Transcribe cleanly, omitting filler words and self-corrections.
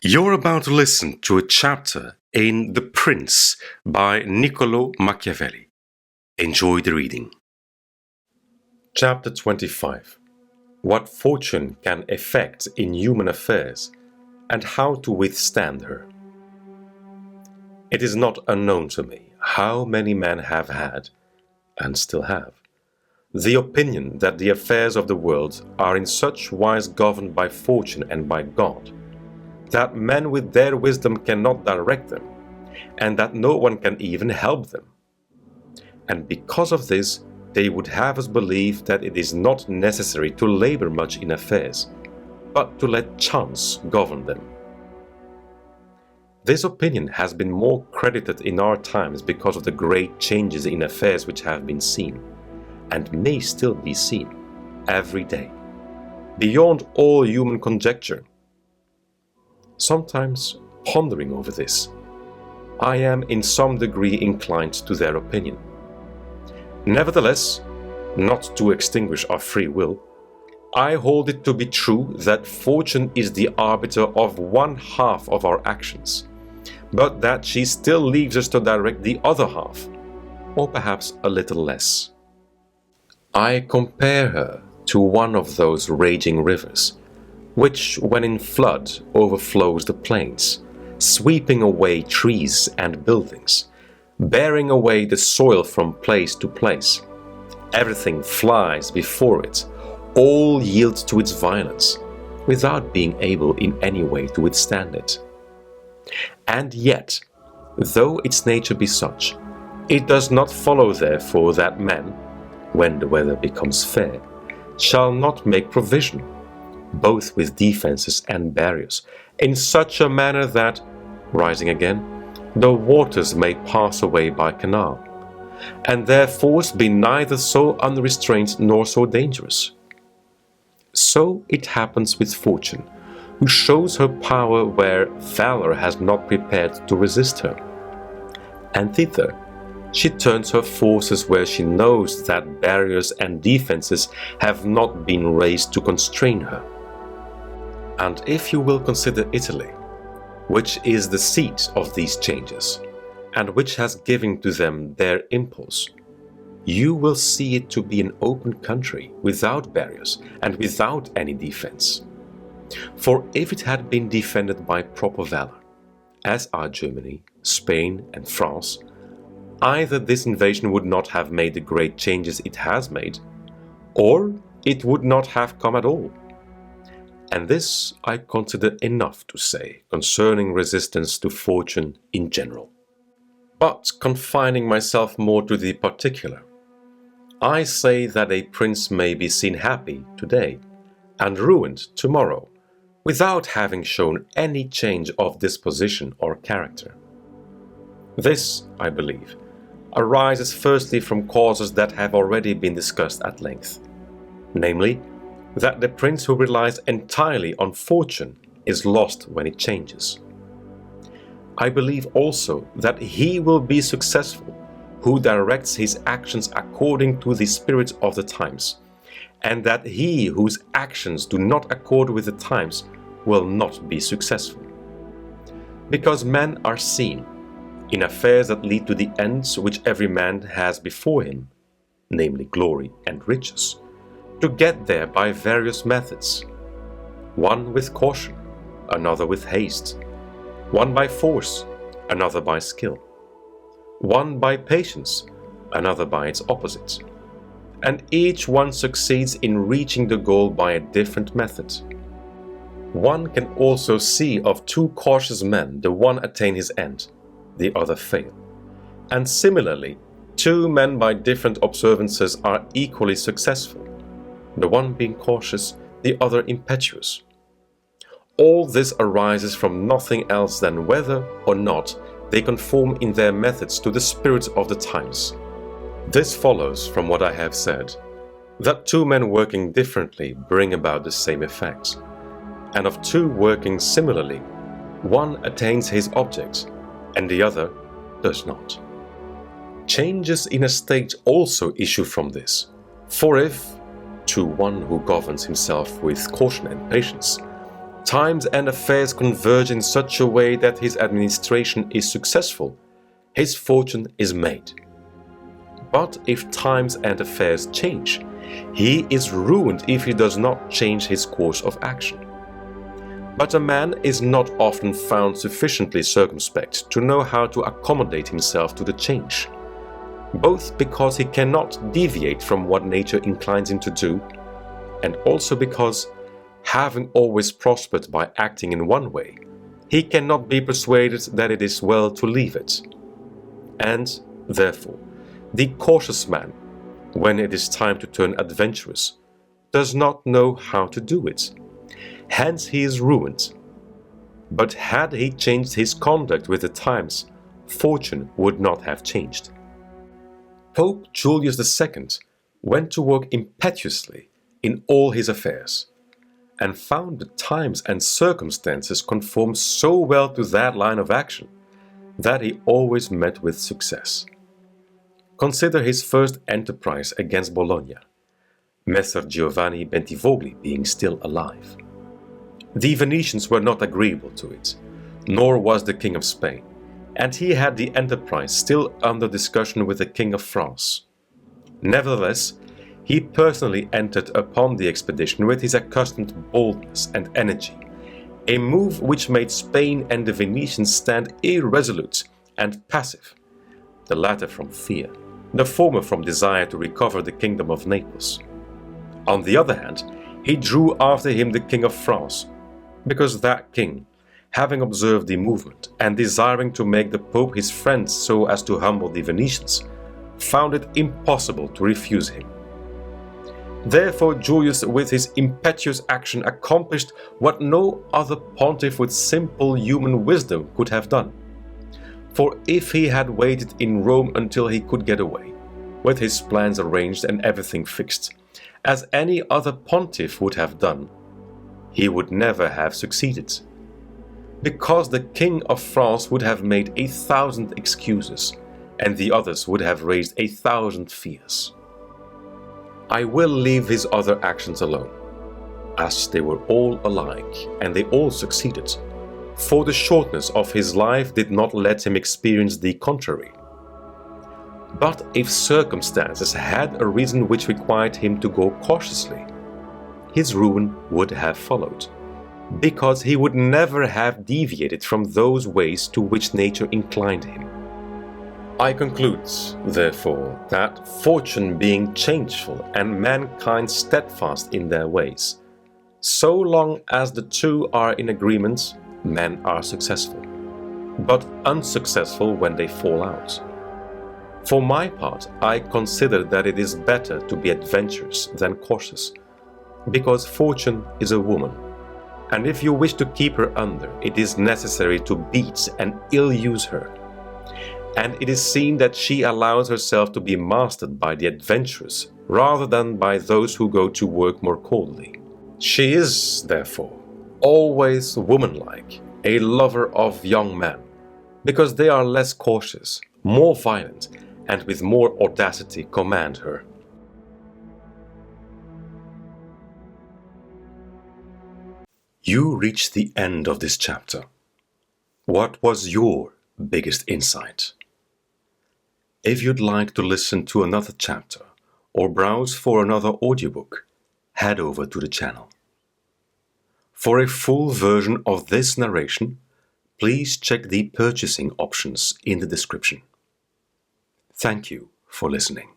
You're about to listen to a chapter in The Prince by Niccolò Machiavelli. Enjoy the reading. Chapter 25. What fortune can effect in human affairs and how to withstand her. It is not unknown to me how many men have had, and still have, the opinion that the affairs of the world are in such wise governed by fortune and by God, that men with their wisdom cannot direct them, and that no one can even help them. And because of this, they would have us believe that it is not necessary to labor much in affairs, but to let chance govern them. This opinion has been more credited in our times because of the great changes in affairs which have been seen, and may still be seen, every day, beyond all human conjecture. Sometimes, pondering over this, I am in some degree inclined to their opinion. Nevertheless, not to extinguish our free will, I hold it to be true that fortune is the arbiter of one half of our actions, but that she still leaves us to direct the other half, or perhaps a little less. I compare her to one of those raging rivers, which, when in flood, overflows the plains, sweeping away trees and buildings, bearing away the soil from place to place. Everything flies before it, all yields to its violence, without being able in any way to withstand it. And yet, though its nature be such, it does not follow therefore that men, when the weather becomes fair, shall not make provision, both with defenses and barriers, in such a manner that, rising again, the waters may pass away by canal, and their force be neither so unrestrained nor so dangerous. So it happens with fortune, who shows her power where valor has not prepared to resist her, and thither she turns her forces where she knows that barriers and defenses have not been raised to constrain her. And if you will consider Italy, which is the seat of these changes, and which has given to them their impulse, you will see it to be an open country without barriers and without any defense. For if it had been defended by proper valor, as are Germany, Spain, and France, either this invasion would not have made the great changes it has made, or it would not have come at all. And this I consider enough to say concerning resistance to fortune in general. But confining myself more to the particular, I say that a prince may be seen happy today and ruined tomorrow, without having shown any change of disposition or character. This, I believe, arises firstly from causes that have already been discussed at length, namely, that the prince who relies entirely on fortune is lost when it changes. I believe also that he will be successful who directs his actions according to the spirit of the times, and that he whose actions do not accord with the times will not be successful. Because men are seen, in affairs that lead to the ends which every man has before him, namely glory and riches, to get there by various methods, one with caution, another with haste, one by force, another by skill, one by patience, another by its opposite, and each one succeeds in reaching the goal by a different method. One can also see of two cautious men the one attain his end, the other fail, and similarly, two men by different observances are equally successful, the one being cautious, the other impetuous. All this arises from nothing else than whether or not they conform in their methods to the spirit of the times. This follows from what I have said, that two men working differently bring about the same effects, and of two working similarly, one attains his object, and the other does not. Changes in a state also issue from this, for if, to one who governs himself with caution and patience, times and affairs converge in such a way that his administration is successful, his fortune is made. But if times and affairs change, he is ruined if he does not change his course of action. But a man is not often found sufficiently circumspect to know how to accommodate himself to the change, both because he cannot deviate from what nature inclines him to do, and also because, having always prospered by acting in one way, he cannot be persuaded that it is well to leave it. And, therefore, the cautious man, when it is time to turn adventurous, does not know how to do it. Hence he is ruined. But had he changed his conduct with the times, fortune would not have changed. Pope Julius II went to work impetuously in all his affairs, and found the times and circumstances conform so well to that line of action that he always met with success. Consider his first enterprise against Bologna, Messer Giovanni Bentivogli being still alive. The Venetians were not agreeable to it, nor was the King of Spain, and he had the enterprise still under discussion with the King of France. Nevertheless, he personally entered upon the expedition with his accustomed boldness and energy, a move which made Spain and the Venetians stand irresolute and passive, the latter from fear, the former from desire to recover the kingdom of Naples. On the other hand, he drew after him the King of France, because that king, having observed the movement and desiring to make the Pope his friend so as to humble the Venetians, found it impossible to refuse him. Therefore Julius with his impetuous action accomplished what no other pontiff with simple human wisdom could have done. For if he had waited in Rome until he could get away, with his plans arranged and everything fixed, as any other pontiff would have done, he would never have succeeded. Because the King of France would have made 1,000 excuses, and the others would have raised 1,000 fears. I will leave his other actions alone, as they were all alike, and they all succeeded, for the shortness of his life did not let him experience the contrary. But if circumstances had a reason which required him to go cautiously, his ruin would have followed, because he would never have deviated from those ways to which nature inclined him. I conclude, therefore, that fortune being changeful and mankind steadfast in their ways, so long as the two are in agreement, men are successful, but unsuccessful when they fall out. For my part, I consider that it is better to be adventurous than cautious, because fortune is a woman, and if you wish to keep her under, it is necessary to beat and ill-use her. And it is seen that she allows herself to be mastered by the adventurous rather than by those who go to work more coldly. She is, therefore, always womanlike, a lover of young men, because they are less cautious, more violent, and with more audacity command her. You reached the end of this chapter. What was your biggest insight? If you'd like to listen to another chapter or browse for another audiobook, head over to the channel. For a full version of this narration, please check the purchasing options in the description. Thank you for listening.